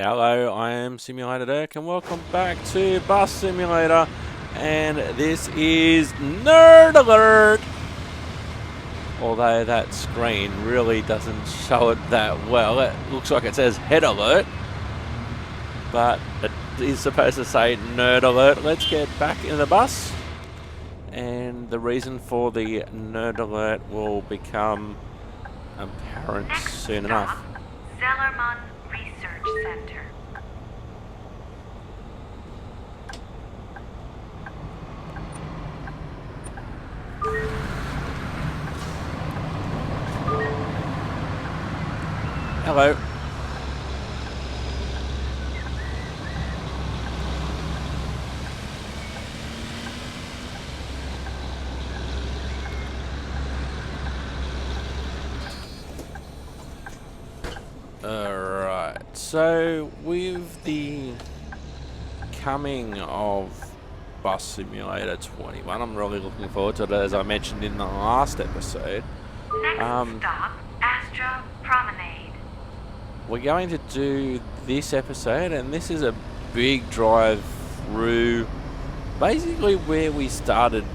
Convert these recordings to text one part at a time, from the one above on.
Hello, I am Simulator Dirk and welcome back to Bus Simulator, and this is Nerd Alert! Although that screen really doesn't show it that well. It looks like it says Head Alert, but it is supposed to say Nerd Alert. Let's get back in the bus, and the reason for the Nerd Alert will become apparent soon enough. Zellerman Research Center. Hello. Alright, so with the coming of Bus Simulator 21, I'm really looking forward to it, as I mentioned in the last episode. Next stop, Astra Promenade. We're going to do this episode, and this is a big drive through basically where we started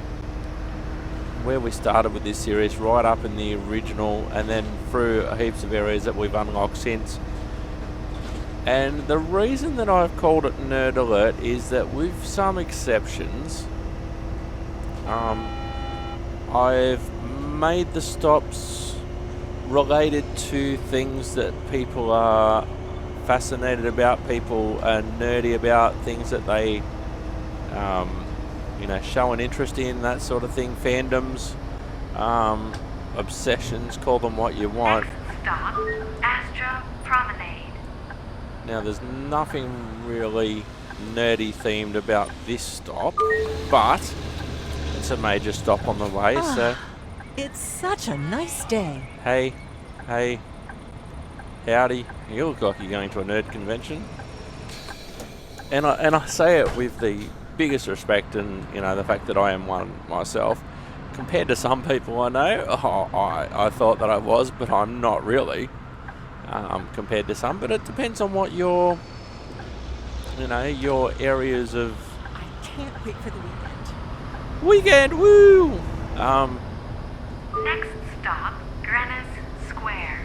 with this series, right up in the original, and then through heaps of areas that we've unlocked since. And the reason that I've called it Nerd Alert is that with some exceptions, I've made the stops related to things that people are fascinated about, people are nerdy about, things that they show an interest in, that sort of thing, fandoms, obsessions, call them what you want. Next stop, Astra Promenade. Now there's nothing really nerdy themed about this stop, but it's a major stop on the way, so... It's such a nice day. Hey, howdy. You look like you're going to a nerd convention. And I say it with the biggest respect, and the fact that I am one myself. Compared to some people I know, I thought that I was, but I'm not really. Compared to some, but it depends on what your areas of... I can't wait for the weekend. Weekend, woo! Next stop, Greenwich Square.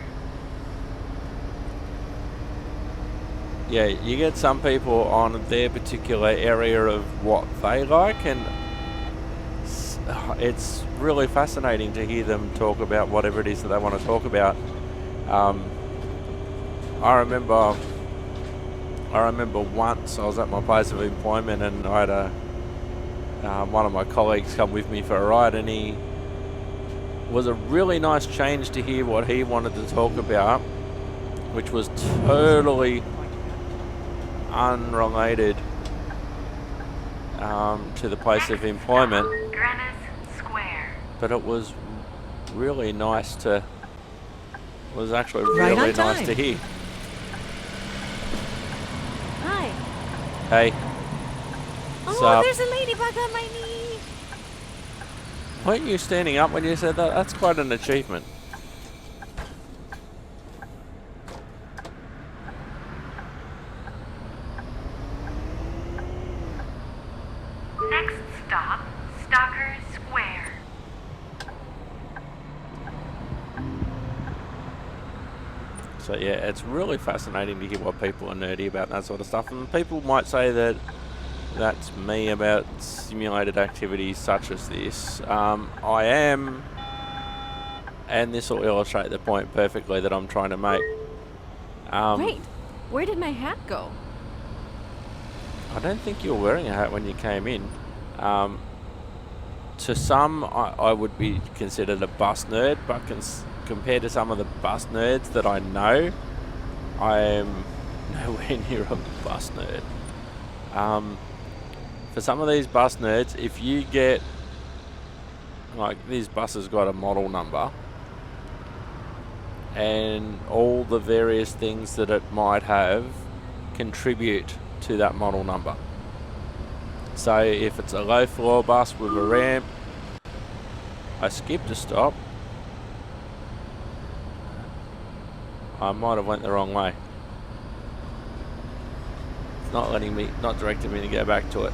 Yeah, you get some people on their particular area of what they like, and it's really fascinating to hear them talk about whatever it is that they want to talk about. I remember once I was at my place of employment, and I had one of my colleagues come with me for a ride, and he was a really nice change to hear what he wanted to talk about, which was totally unrelated to the place of employment. Greenwich Square. But it was really nice to... was actually Right really on nice time. to hear. Hi. Hey. Oh, there's a ladybug on my knee. Weren't you standing up when you said that? That's quite an achievement. Next stop, Stalker Square. So yeah, it's really fascinating to hear what people are nerdy about and that sort of stuff. And people might say that that's me about simulated activities such as this. I am, and this will illustrate the point perfectly that I'm trying to make. Wait, where did my hat go? I don't think you were wearing a hat when you came in. To some, I would be considered a bus nerd, but compared to some of the bus nerds that I know, I am nowhere near a bus nerd. For some of these bus nerds, if you get, like, this bus has got a model number, and all the various things that it might have contribute to that model number. So if it's a low floor bus with a ramp, I skipped a stop. I might have went the wrong way. not directing me to go back to it.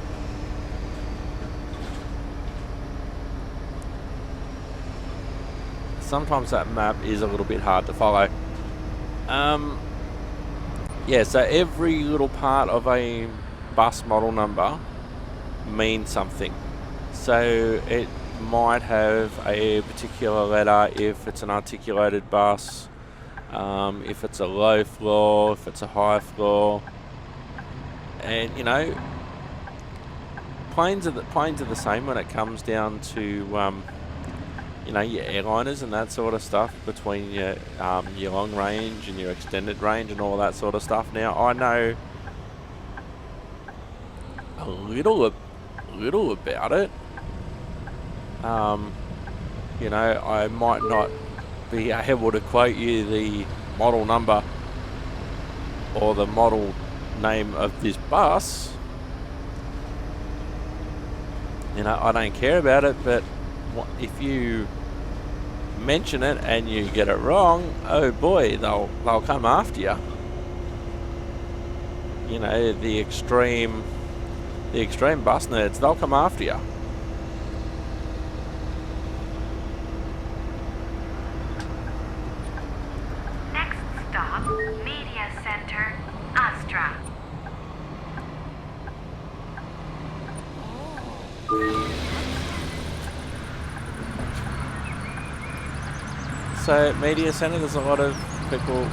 Sometimes that map is a little bit hard to follow. Yeah, so every little part of a bus model number means something. So it might have a particular letter if it's an articulated bus, if it's a low floor, if it's a high floor, and you know, planes are the same when it comes down to you know, your airliners and that sort of stuff, between your long range and your extended range and all that sort of stuff. Now I know a little about it. You know, I might not be able to quote you the model number or the model name of this bus. You know, I don't care about it, but if you mention it and you get it wrong, oh boy, they'll come after you. You know, the extreme bus nerds, they'll come after you. Next stop, Media Center, Astra. So Media Centre, there's a lot of people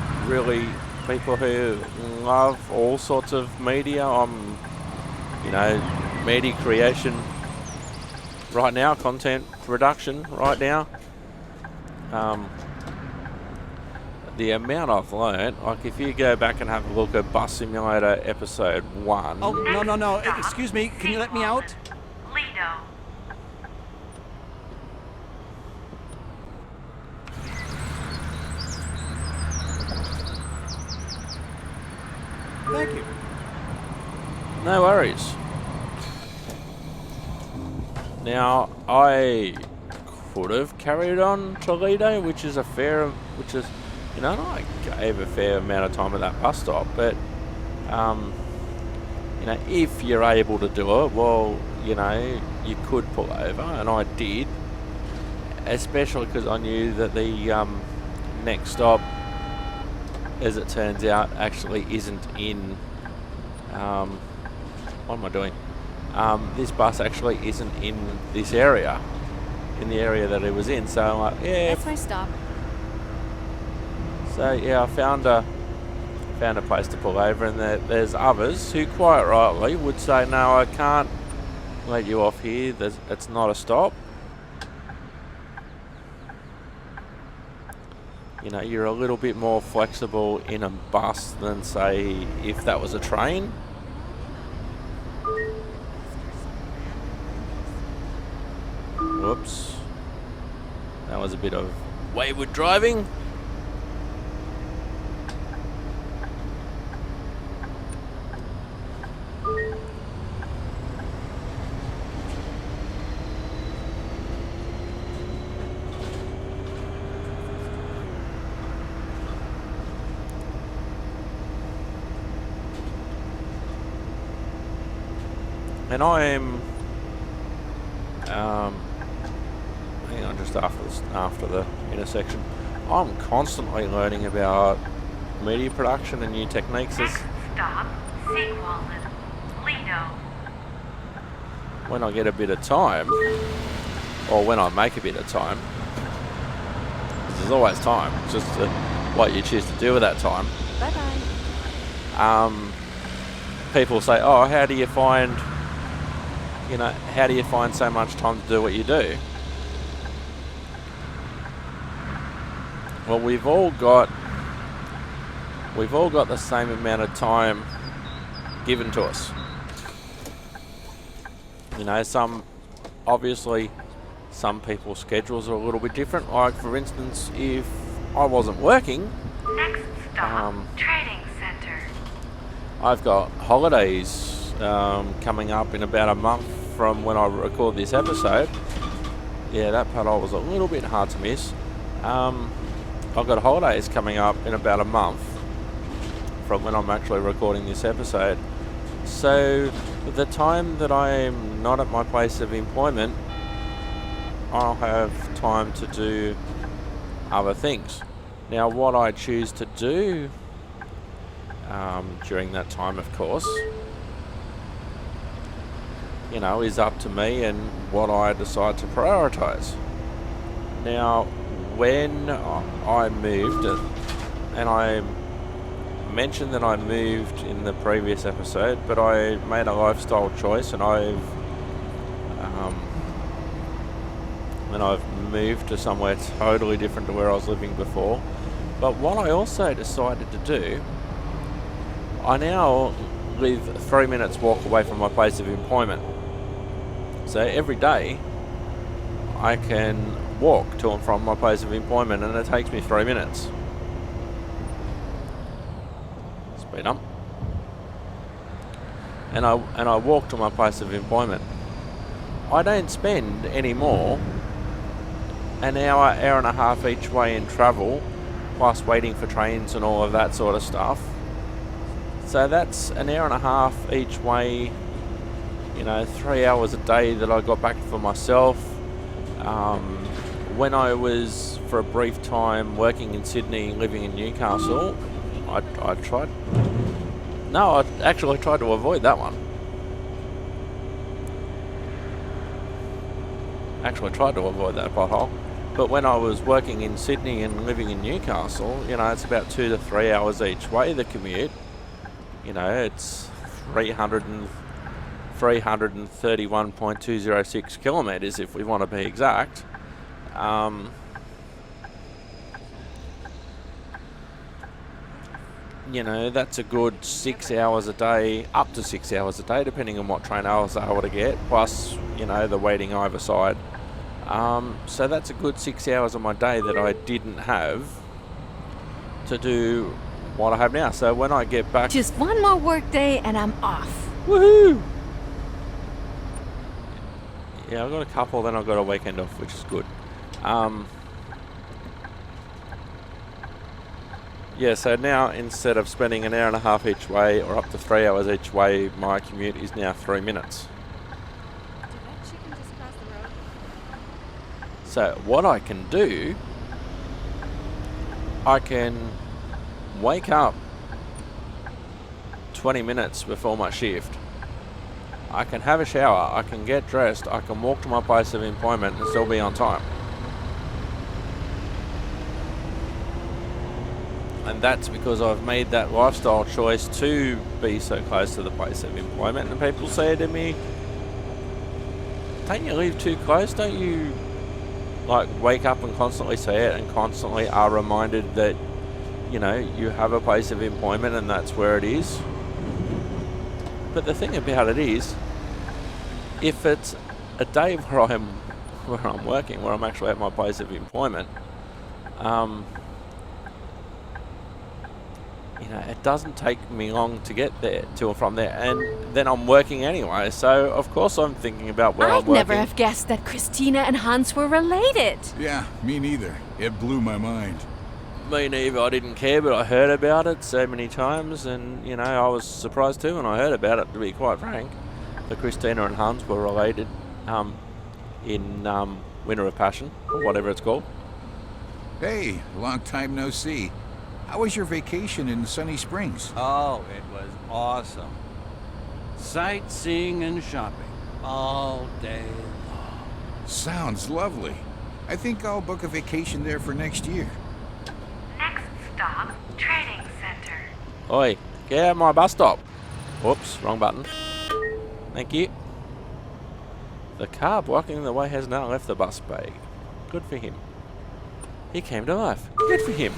who love all sorts of media. You know, media creation right now, content production right now. The amount I've learnt, like if you go back and have a look at Bus Simulator episode 1. Oh, no. Excuse me. Can you let me out? Lido. Thank you. No worries. Now, I could have carried on Toledo, which is, you know, I gave a fair amount of time at that bus stop, but, you know, if you're able to do it, well, you know, you could pull over, and I did, especially because I knew that the next stop, as it turns out, actually isn't in, what am I doing? This bus actually isn't in this area, in the area that it was in. So I'm like, yeah. That's my stop. So yeah, I found a place to pull over, and there's others who quite rightly would say, no, I can't let you off here. It's not a stop. You know, you're a little bit more flexible in a bus than, say, if that was a train. Whoops. That was a bit of wayward driving. And I am, hang on, just after the intersection, I'm constantly learning about media production and new techniques. Next stop, Seawallen, Lido. When I get a bit of time, or when I make a bit of time, 'cause there's always time, it's just what you choose to do with that time. Bye-bye. People say, oh, how do you find so much time to do what you do? Well, we've all got the same amount of time given to us. You know, some people's schedules are a little bit different. Like, for instance, if I wasn't working, Next stop, Trading Center. I've got holidays coming up in about a month from when I record this episode. Yeah, that part was a little bit hard to miss. I've got holidays coming up in about a month from when I'm actually recording this episode. So the time that I'm not at my place of employment, I'll have time to do other things. Now, what I choose to do during that time, of course, you know, is up to me and what I decide to prioritize. Now, when I moved, and I mentioned that I moved in the previous episode, but I made a lifestyle choice, and I've moved to somewhere totally different to where I was living before. But what I also decided to do, I now live 3 minutes walk away from my place of employment. So every day I can walk to and from my place of employment, and it takes me 3 minutes. Speed up. And I walk to my place of employment. I don't spend any more an hour and a half each way in travel, plus waiting for trains and all of that sort of stuff. So that's an hour and a half each way, you know, 3 hours a day that I got back for myself. When I was, for a brief time, working in Sydney, living in Newcastle, I tried to avoid that one. Actually tried to avoid that pothole. But when I was working in Sydney and living in Newcastle, you know, it's about 2 to 3 hours each way, the commute. You know, it's 331.206 kilometres if we want to be exact. You know, that's a good 6 hours a day, up to 6 hours a day, depending on what train I was able to get, plus, you know, the waiting either side. So that's a good 6 hours of my day that I didn't have to do what I have now. So when I get back... Just one more work day and I'm off. Woohoo! Yeah, I've got a couple, then I've got a weekend off, which is good. Yeah, so now instead of spending an hour and a half each way, or up to 3 hours each way, my commute is now 3 minutes. Did that chicken just cross the road? So what I can do, I can wake up 20 minutes before my shift. I can have a shower, I can get dressed, I can walk to my place of employment and still be on time. And that's because I've made that lifestyle choice to be so close to the place of employment. And people say to me, don't you live too close? Don't you like wake up and constantly see it and constantly are reminded that, you know, you have a place of employment and that's where it is? But the thing about it is, if it's a day where I'm working, where I'm actually at my place of employment, you know, it doesn't take me long to get there, to or from there, and then I'm working anyway, so of course I'm thinking about where I'm working. I'd never have guessed that Christina and Hans were related. Yeah, me neither. It blew my mind. Me neither, I didn't care, but I heard about it so many times, and, you know, I was surprised too when I heard about it, to be quite frank. That Christina and Hans were related in Winter of Passion, or whatever it's called. Hey, long time no see. How was your vacation in Sunny Springs? Oh, it was awesome. Sightseeing and shopping all day long. Sounds lovely. I think I'll book a vacation there for next year. Next stop, Trading Center. Oi, get out of my bus stop. Whoops, wrong button. Thank you. The car blocking the way has now left the bus bay. Good for him. He came to life. Good for him.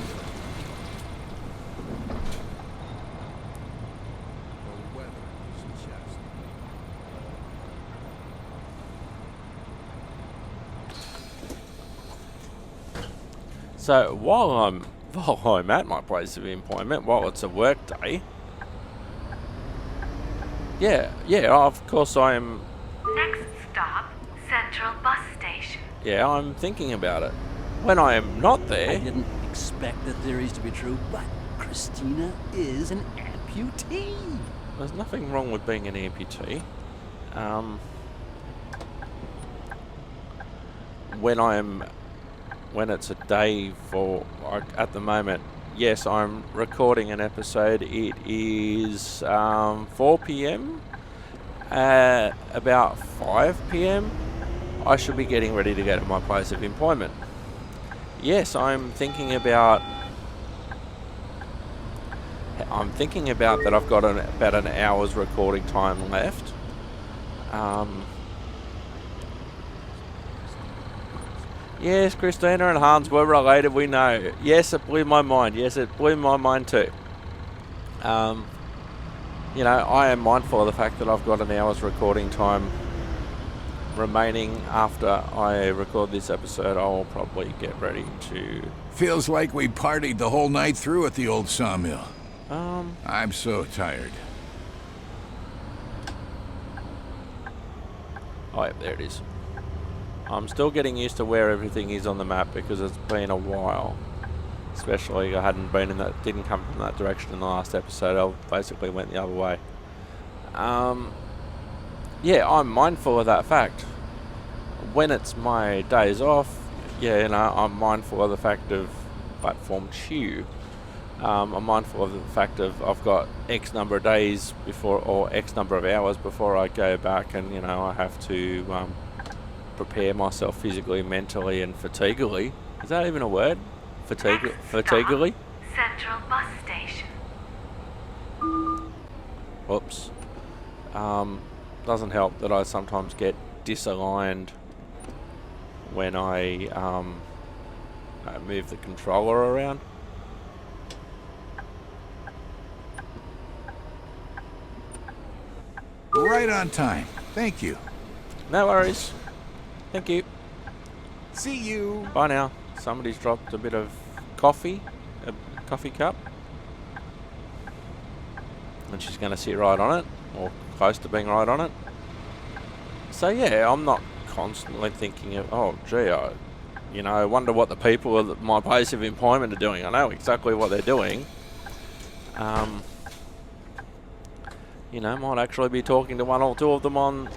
So while I'm at my place of employment, while it's a work day, yeah, of course I'm... Next stop, Central Bus Station. Yeah, I'm thinking about it. When I am not there... I didn't expect the theories to be true, but Christina is an amputee. there's nothing wrong with being an amputee. When it's a day for, like, at the moment, yes, I'm recording an episode. It is 4 p.m. About 5 p.m. I should be getting ready to go to my place of employment. Yes, I'm thinking about that I've got about an hour's recording time left. Yes, Christina and Hans were related, we know. Yes, it blew my mind. Yes, it blew my mind too. You know, I am mindful of the fact that I've got an hour's recording time remaining. After I record this episode, I'll probably get ready to... Feels like we partied the whole night through at the old sawmill. I'm so tired. Oh, yeah, there it is. I'm still getting used to where everything is on the map because it's been a while. Especially I didn't come from that direction in the last episode. I basically went the other way. Yeah, I'm mindful of that fact. When it's my days off, yeah, you know, I'm mindful of the fact of platform 2. I'm mindful of the fact of I've got X number of days before, or X number of hours before I go back, and, you know, I have to prepare myself physically, mentally, and fatiguely. Is that even a word? Fatiguely? Central Bus Station. Whoops. Doesn't help that I sometimes get disaligned when I move the controller around. Right on time. Thank you. No worries. Thank you. See you. Bye now. Somebody's dropped a bit of coffee, a coffee cup. And she's going to sit right on it, or close to being right on it. So yeah, I'm not constantly thinking of, oh gee, I wonder what the people at my place of employment are doing. I know exactly what they're doing. You know, might actually be talking to one or two of them on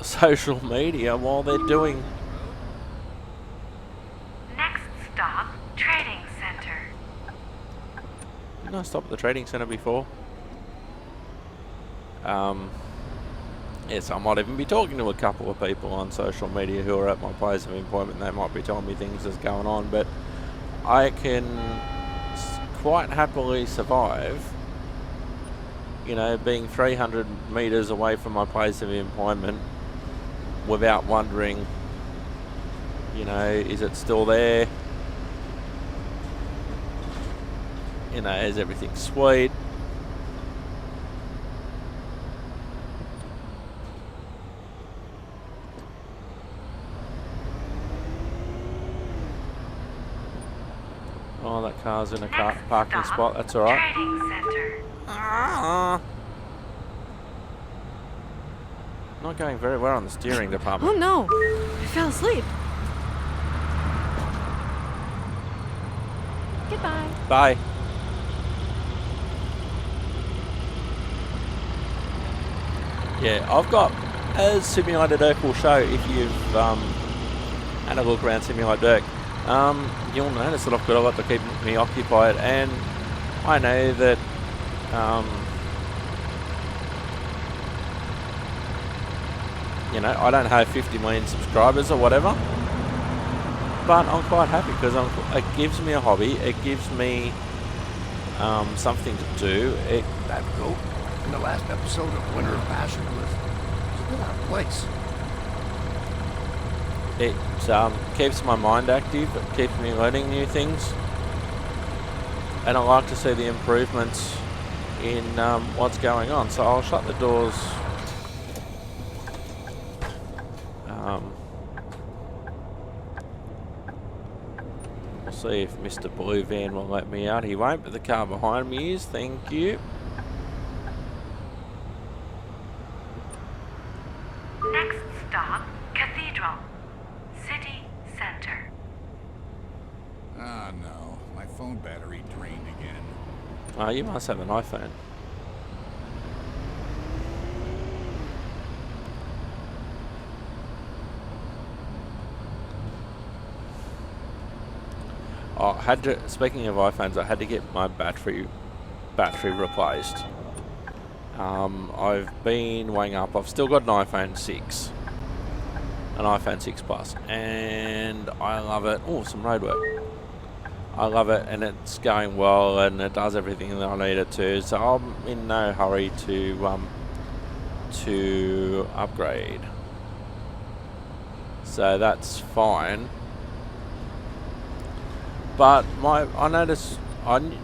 social media while they're doing... Next stop, Trading Center. Didn't I stop at the trading center before? Yes, I might even be talking to a couple of people on social media who are at my place of employment. They might be telling me things that's going on, but I can quite happily survive, you know, being 300 meters away from my place of employment without wondering, you know, is it still there? You know, is everything sweet? Oh, that car's in a parking spot. That's all right. Trading Center. Not going very well on the steering department. Oh no! I fell asleep. Goodbye. Bye. Yeah, I've got, as Simulator Dirk will show, if you've had a look around Simulator Dirk, you'll notice that I've got a lot to keep me occupied, and I know that you know, I don't have 50 million subscribers or whatever, but I'm quite happy because it gives me a hobby, it gives me something to do. That goat in the last episode of Winter of Passion was a good out of place. It keeps my mind active, it keeps me learning new things, and I like to see the improvements in what's going on. So I'll shut the doors. We'll see if Mr. Blue Van will let me out. He won't, but the car behind me is. Thank you. Next stop, Cathedral. City Center. Ah, no. My phone battery drained again. Oh, you must have an iPhone. I had to. Speaking of iPhones, I had to get my battery replaced. I've been weighing up. I've still got an iPhone 6, an iPhone 6 Plus, and I love it. Oh, some roadwork. I love it, and it's going well, and it does everything that I need it to. So I'm in no hurry to upgrade. So that's fine. But I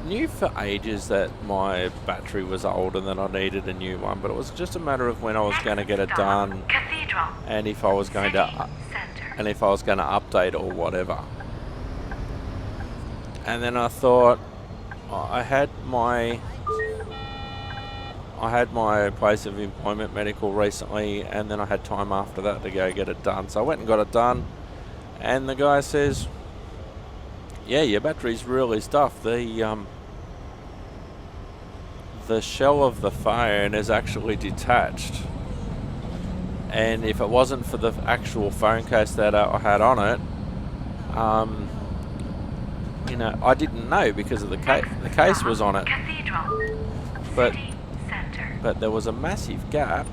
knew for ages that my battery was old and that I needed a new one, but it was just a matter of when I was going to get it done, and if I was going to update or whatever. And then I thought, I had my place of employment medical recently, and then I had time after that to go get it done. So I went and got it done, and the guy says, yeah, your battery's really stuffed. The shell of the phone is actually detached, and if it wasn't for the actual phone case that I had on it, you know, I didn't know because of the case. The case was on it, but there was a massive gap.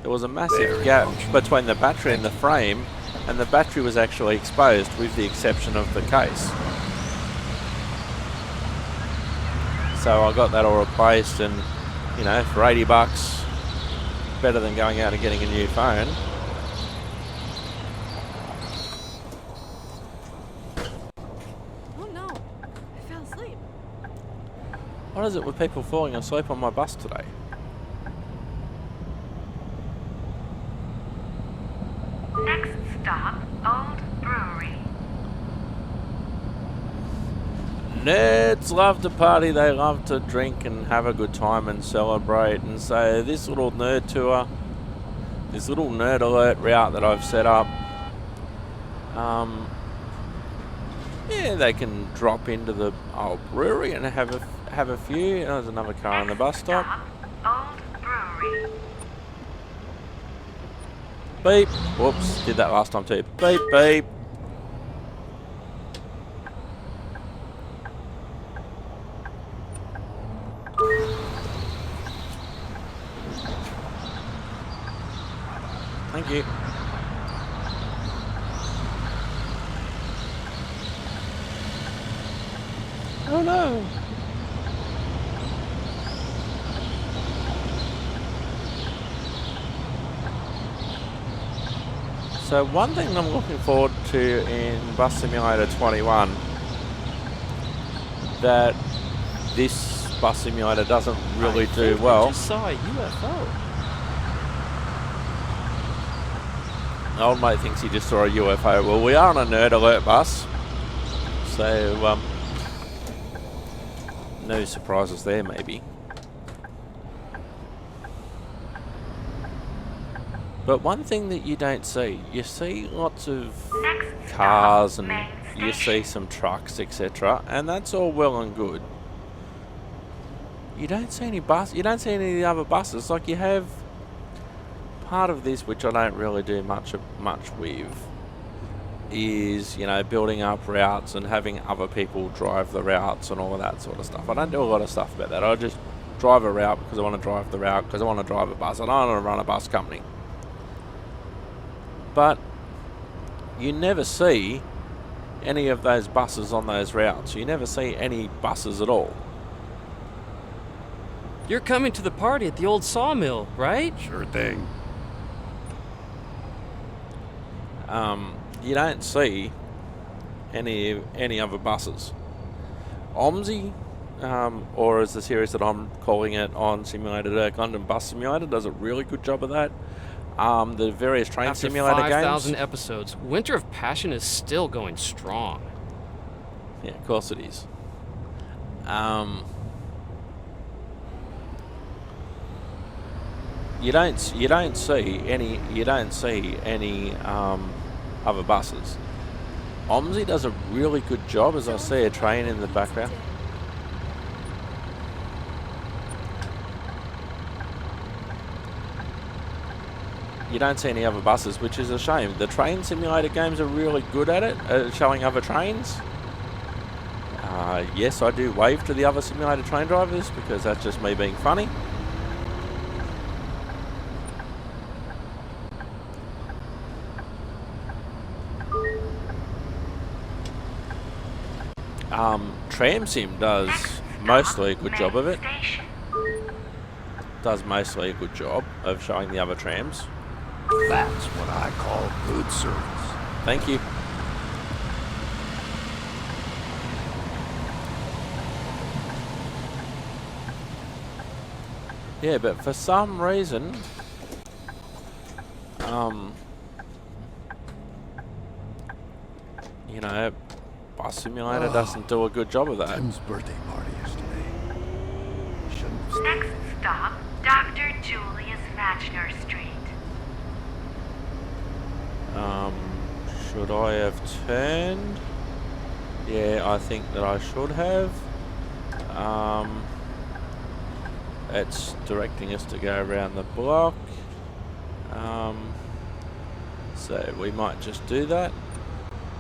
There was a massive gap between the battery and the frame, and the battery was actually exposed with the exception of the case. So I got that all replaced, and you know, for $80, better than going out and getting a new phone. Oh no, I fell asleep. What is it with people falling asleep on my bus today? Next stop, Old Brewery. Nerds love to party, they love to drink and have a good time and celebrate, and so this little nerd tour, this little nerd alert route that I've set up, yeah, they can drop into the old brewery and have a few. There's another car on the bus stop. Old Brewery. Beep. Whoops, did that last time too. Beep, beep. Thank you. Oh no. So one thing I'm looking forward to in Bus Simulator 21 that this Bus Simulator doesn't really do well. I just saw a UFO. The old mate thinks he just saw a UFO. Well, we are on a nerd alert bus, so no surprises there maybe. But one thing that you don't see, you see lots of cars and you see some trucks, etc., and that's all well and good. You don't see any you don't see any of the other buses. Like, you have part of this, which I don't really do much with, is, you know, building up routes and having other people drive the routes and all of that sort of stuff. I don't do a lot of stuff about that. I just drive a route because I want to drive the route, because I want to drive a bus. I don't want to run a bus company. But you never see any of those buses on those routes. You never see any buses at all. You're coming to the party at the old sawmill, right? Sure thing. You don't see any other buses. OMSI, or as the series that I'm calling it on Simulator, London Bus Simulator, does a really good job of that. The various train simulator games. After 5,000 episodes, Winter of Passion is still going strong. Yeah, of course it is. You don't see any other buses. OMSI does a really good job, as I see a train in the background. You don't see any other buses, which is a shame. The train simulator games are really good at it, showing other trains. Yes, I do wave to the other simulator train drivers because that's just me being funny. Tram Sim does mostly a good job of it. Does mostly a good job of showing the other trams. That's what I call good service. Thank you. Yeah, but for some reason, you know, Bus Simulator doesn't do a good job of that. Tim's birthday party yesterday. Shouldn't Next stop, Dr. Julius Matchner Street. Should I have turned? Yeah, I think that I should have. It's directing us to go around the block. So we might just do that.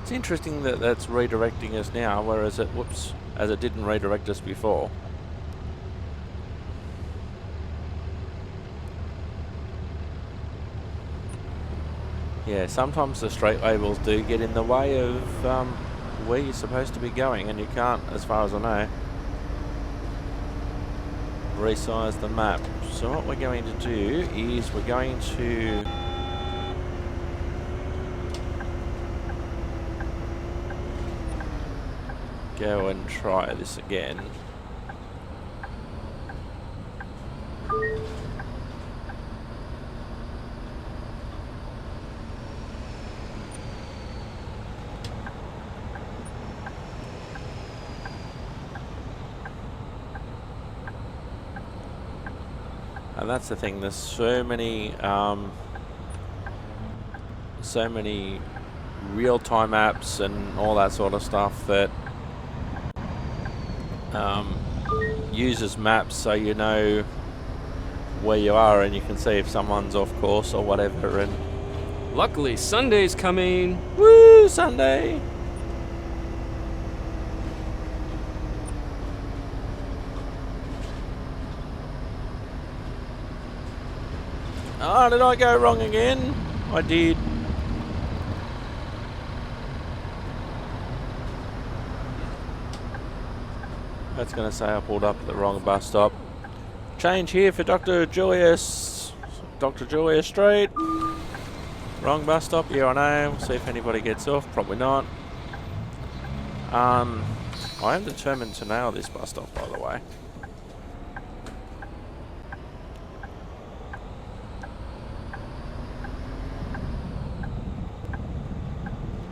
It's interesting that that's redirecting us now, whereas it, as it didn't redirect us before. Yeah, sometimes the straight labels do get in the way of where you're supposed to be going, and you can't, as far as I know, resize the map. So what we're going to do is we're going to go and try this again. And that's the thing, there's so many real-time apps and all that sort of stuff that uses maps so you know where you are and you can see if someone's off course or whatever. And Luckily, Sunday's coming. woo, Sunday! Oh, did I go wrong again? I did. That's going to say I pulled up at the wrong bus stop. Change here for Dr. Julius Street. Wrong bus stop, yeah I know. We'll see if anybody gets off, probably not. I am determined to nail this bus stop, by the way.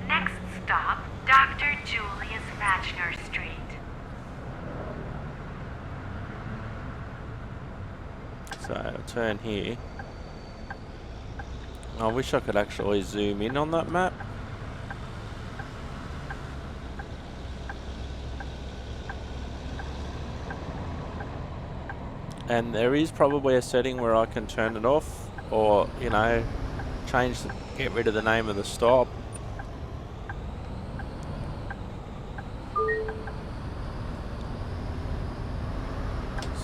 Next stop, Dr. Julius Matchner Street. So I'll turn here. I wish I could actually zoom in on that map. And there is probably a setting where I can turn it off, or, you know, get rid of the name of the stop.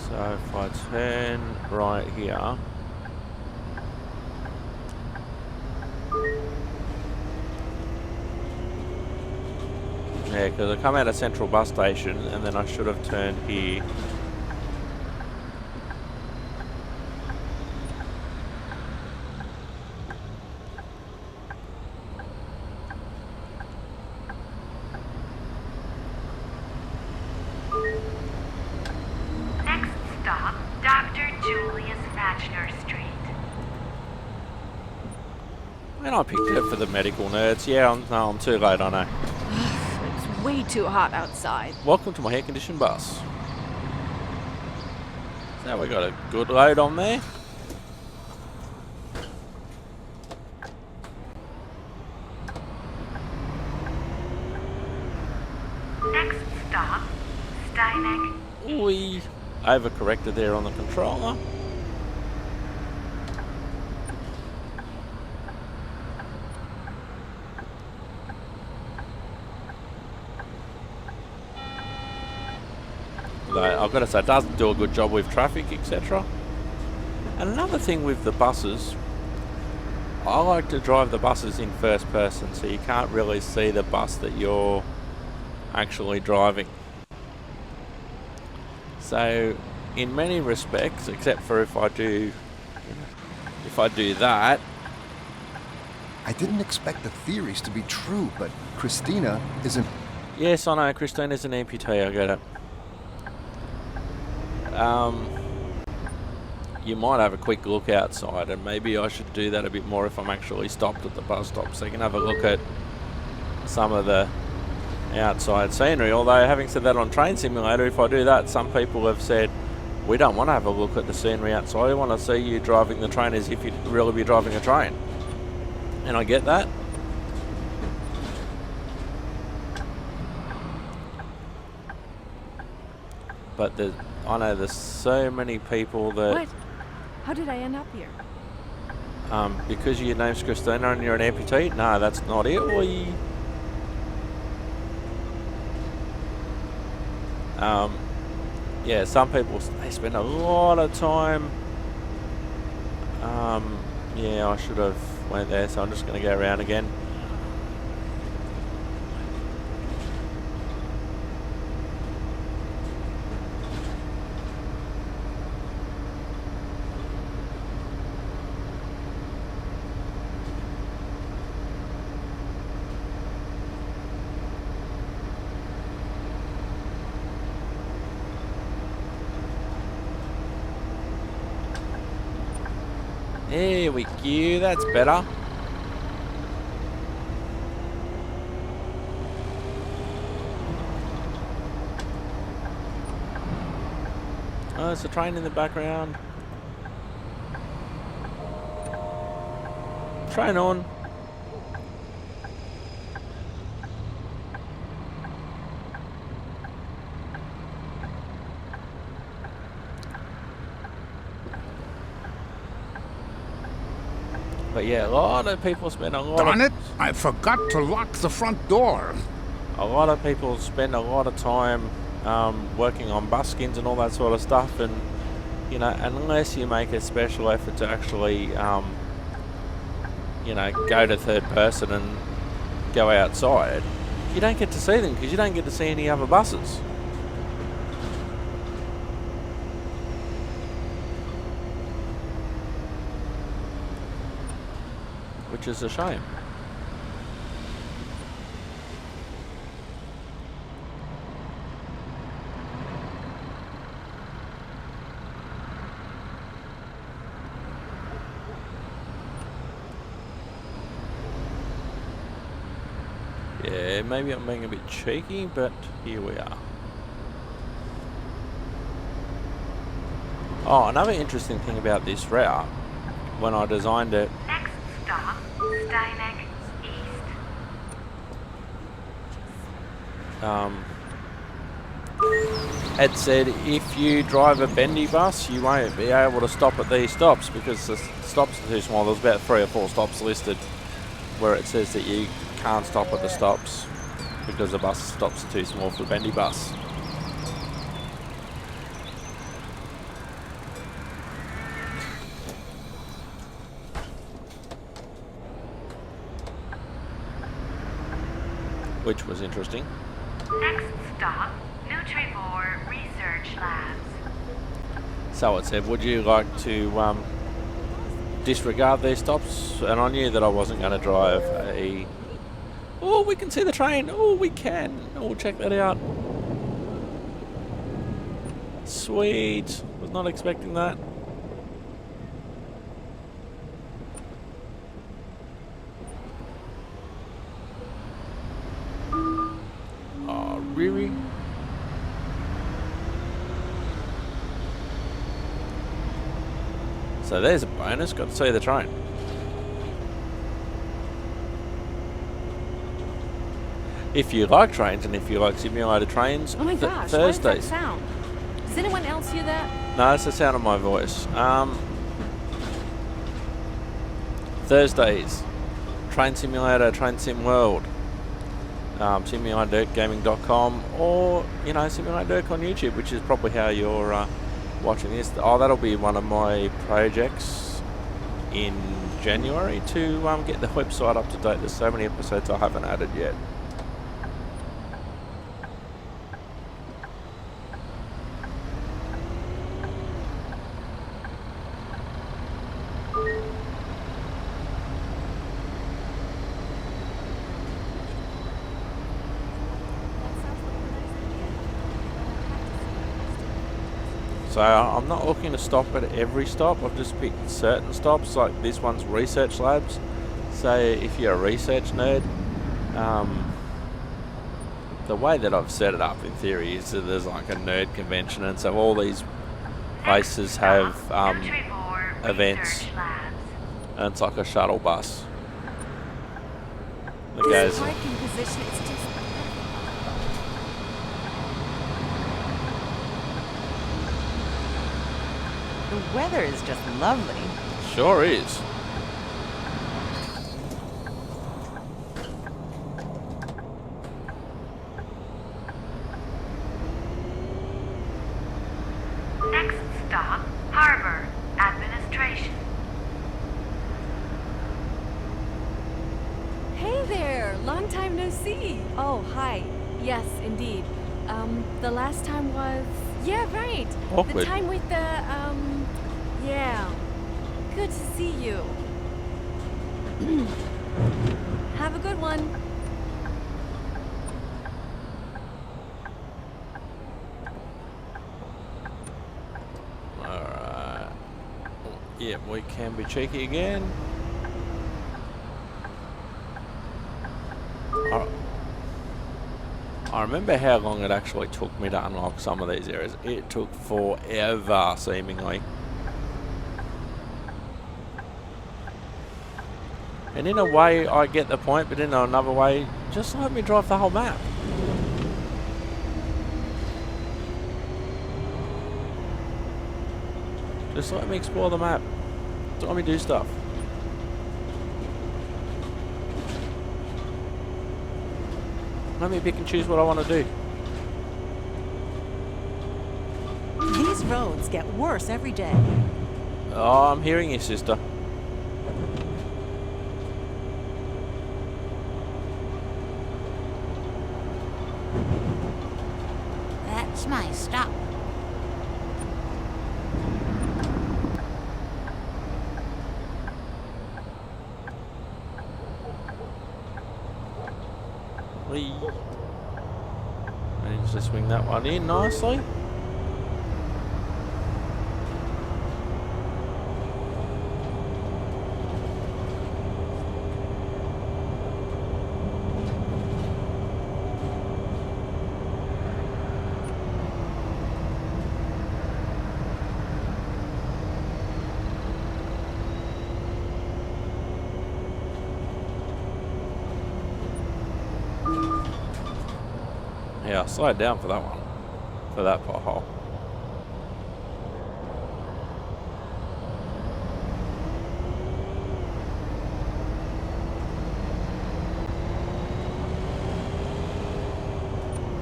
So if I turn right here, yeah, because I come out of Central Bus Station and then I should have turned here. Next stop, Dr. Julius Matchner Street. And I picked it for the medical nerds. Yeah, I'm too late, I know. It's way too hot outside. Welcome to my air-conditioned bus. So we got a good load on there. Next stop, Steineck. We overcorrected there on the controller. Though I've got to say, it doesn't do a good job with traffic, etc. And another thing with the buses, I like to drive the buses in first person, so you can't really see the bus that you're actually driving. So in many respects, except for if I do that. I didn't expect the theories to be true, but Christina isn't... Yes, I know, Christina's an amputee, I get it. You might have a quick look outside, and maybe I should do that a bit more if I'm actually stopped at the bus stop, so you can have a look at some of the outside scenery. Although, having said that, on Train Simulator, if I do that, some people have said, we don't want to have a look at the scenery outside, we want to see you driving the train as if you'd really be driving a train. And I get that. But I know there's so many people that... What? How did I end up here? Because your name's Christina and you're an amputee? No, that's not it. Yeah, some people, they spend a lot of time... yeah, I should have went there, so I'm just going to go around again. There we go, that's better. Oh, there's a train in the background. Train on. But yeah, a lot of people spend a lot Darn it! I forgot to lock the front door. A lot of people spend a lot of time working on buskins and all that sort of stuff, and you know, unless you make a special effort to actually you know, go to third person and go outside, you don't get to see them because you don't get to see any other buses. Which is a shame. Yeah, maybe I'm being a bit cheeky, but here we are. Oh, another interesting thing about this route, when I designed it, Next stop, Steineck East. it said if you drive a bendy bus, you won't be able to stop at these stops because the stops are too small. There's about 3 or 4 stops listed where it says that you can't stop at the stops because the bus stops are too small for a bendy bus. Which was interesting. Next stop, Nutrivore Research Labs. So it said, would you like to disregard these stops? And I knew that I wasn't going to drive a... Oh, we can see the train. Oh, we can. Oh, check that out. Sweet. Was not expecting that. Oh, really? So there's a bonus. Got to see the train. If you like trains and if you like simulated trains, Oh my gosh, what is Thursdays. that sound? Does anyone else hear that? No, it's the sound of my voice. Thursdays, Train Simulator, Train Sim World. simulatordirtgaming.com, or Simulator Dirt on YouTube, which is probably how you're watching this. Oh, that'll be one of my projects in January to get the website up to date. There's so many episodes I haven't added yet. So I'm not looking to stop at every stop. I've just picked certain stops, like this one's research labs. So if you're a research nerd, the way that I've set it up in theory is that there's like a nerd convention, and so all these places have events, and it's like a shuttle bus that goes. Parking position is just. The weather is just lovely. Sure is. Next stop, Harbor Administration. Hey there! Long time no see. Oh, hi. Yes, indeed. The last time was... Yeah, right. Awkward. The time with the, yeah. Good to see you. Have a good one. Alright. Yeah, we can be cheeky again. I remember how long it actually took me to unlock some of these areas. It took forever, seemingly. And in a way, I get the point, but in another way, just let me drive the whole map. Just let me explore the map. Just let me do stuff. Let me pick and choose what I want to do. These roads get worse every day. Oh, I'm hearing you, sister. That's my stop. Whee. Managed to swing that one in nicely. Yeah, slide down for that one. For that pothole.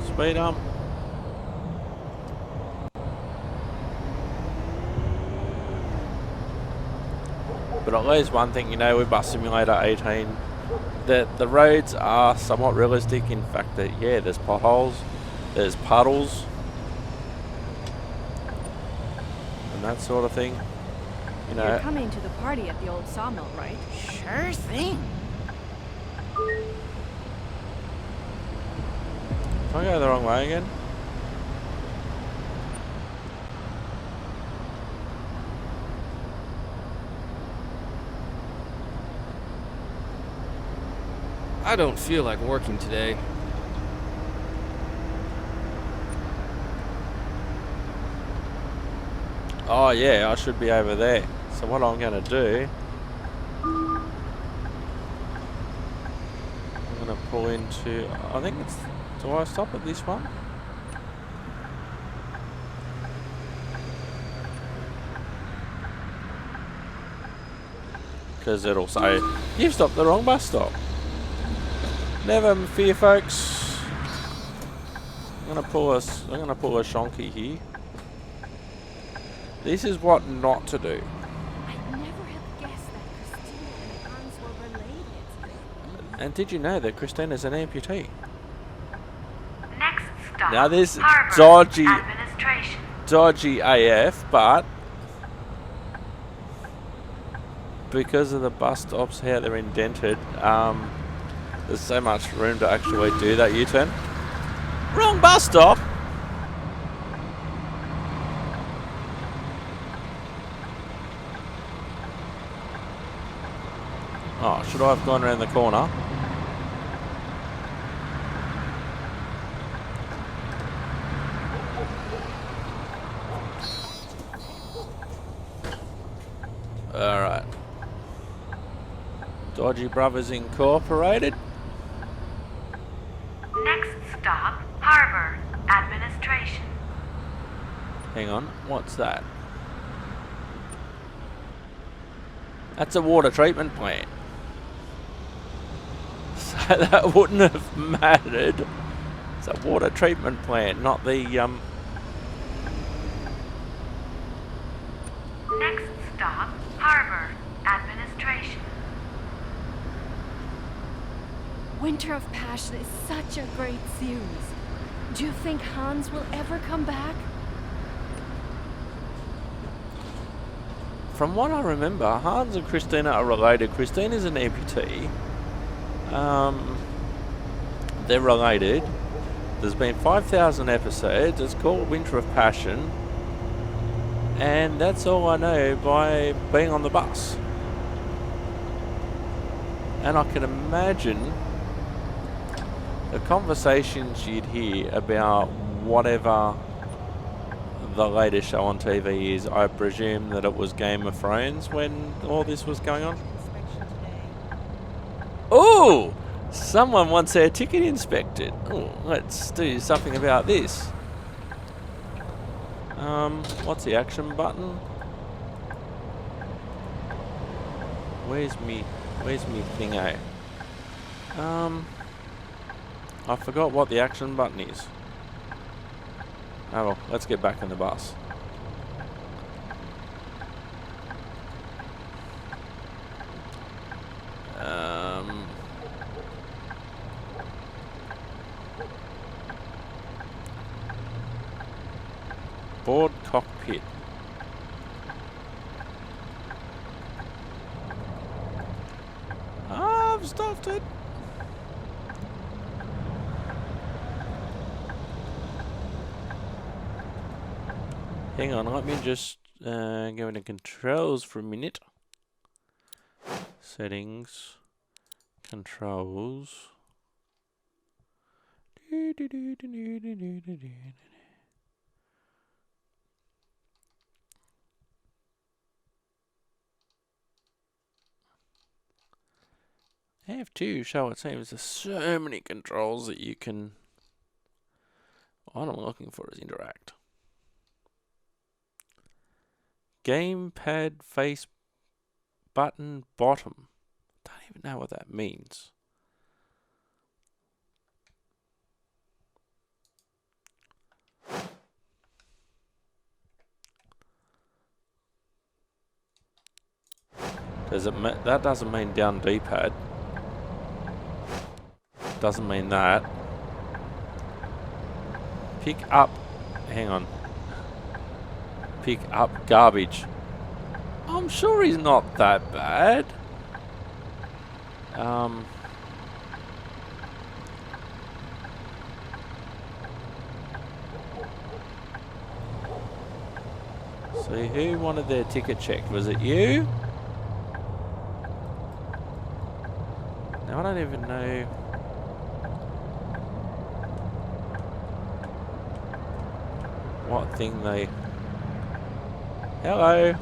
Speed up. But at least one thing, with Bus Simulator 18, that the roads are somewhat realistic in fact that, yeah, there's potholes, there's puddles, and that sort of thing. You're coming to the party at the old sawmill, right? Sure thing. Did I go the wrong way again? I don't feel like working today. Oh yeah, I should be over there. So what I'm going to do, I'm going to pull into, I think it's, do I stop at this one? Because it'll say, you've stopped the wrong bus stop. Never fear, folks. I'm gonna pull a shonky here. This is what not to do. I'd never have guessed that Christina and Hans were related. And did you know that Christina's an amputee? Next stop, Now this Harbor dodgy, Administration. dodgy AF, but because of the bus stops, how they're indented, there's so much room to actually do that U-turn. Wrong bus stop! Oh, should I have gone around the corner? Alright. Dodgy Brothers Incorporated. Next stop, Harbor Administration. Hang on, what's that? That's a water treatment plant. So that wouldn't have mattered. It's a water treatment plant, not the Next stop, Harbor Administration. Winter of Passion is such a great series. Do you think Hans will ever come back? From what I remember, Hans and Christina are related. Christina's an amputee. They're related. There's been 5,000 episodes. It's called Winter of Passion. And that's all I know by being on the bus. And I can imagine the conversations you'd hear about whatever the latest show on TV is. I presume that it was Game of Thrones when all this was going on. Oh! Someone wants their ticket inspected. Oh, let's do something about this. What's the action button? Where's me thingo? I forgot what the action button is. Oh well, let's get back in the bus. Board cockpit. I've stuffed it. Hang on, let me just go into controls for a minute. Settings, controls. F2, so it seems there's so many controls that you can. What I'm looking for is interact. Gamepad face button bottom. Don't even know what that means. Does it that doesn't mean down D-pad. Doesn't mean that. Pick up. Hang on. Pick up garbage. I'm sure he's not that bad. So who wanted their ticket checked? Was it you? Now I don't even know. What thing they... Hello.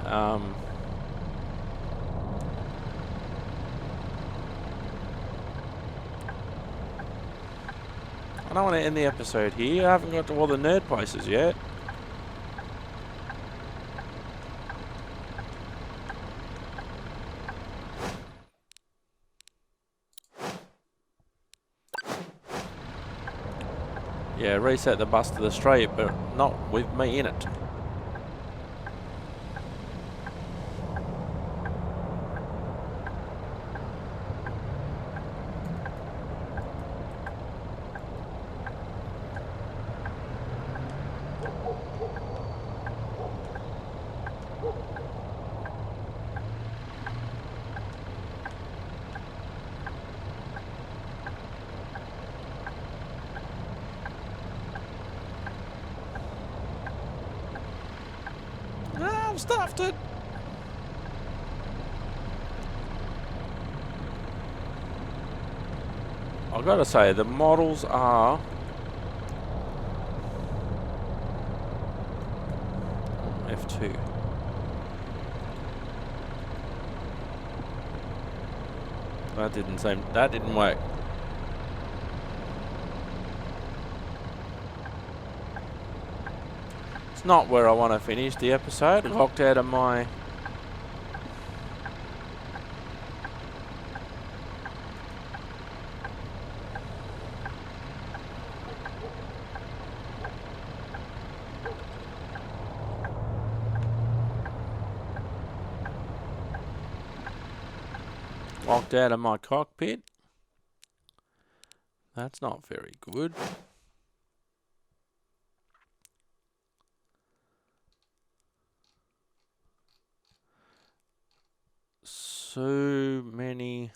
I don't want to end the episode here. I haven't got to all the nerd places yet. Yeah, reset the bus to the straight, but not with me in it. I've stuffed it. I've got to say, the models are F2. That didn't work. It's not where I want to finish the episode. Locked out of my cockpit. That's not very good. So many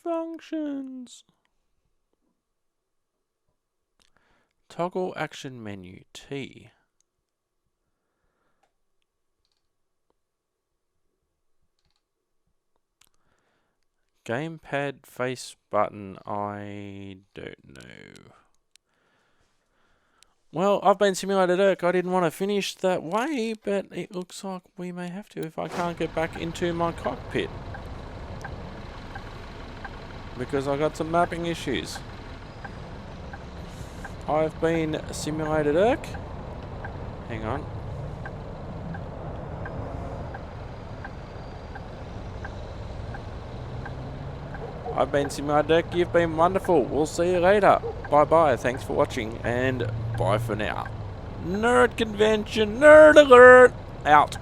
functions. Toggle action menu T. Gamepad face button, I don't know. Well, I've been Simulated Irk. I didn't want to finish that way, but it looks like we may have to if I can't get back into my cockpit. Because I got some mapping issues. I've been Simulated Irk. Hang on. I've been Simulated Irk. You've been wonderful. We'll see you later. Bye bye. Thanks for watching and bye for now. Nerd Convention, Nerd Alert, out.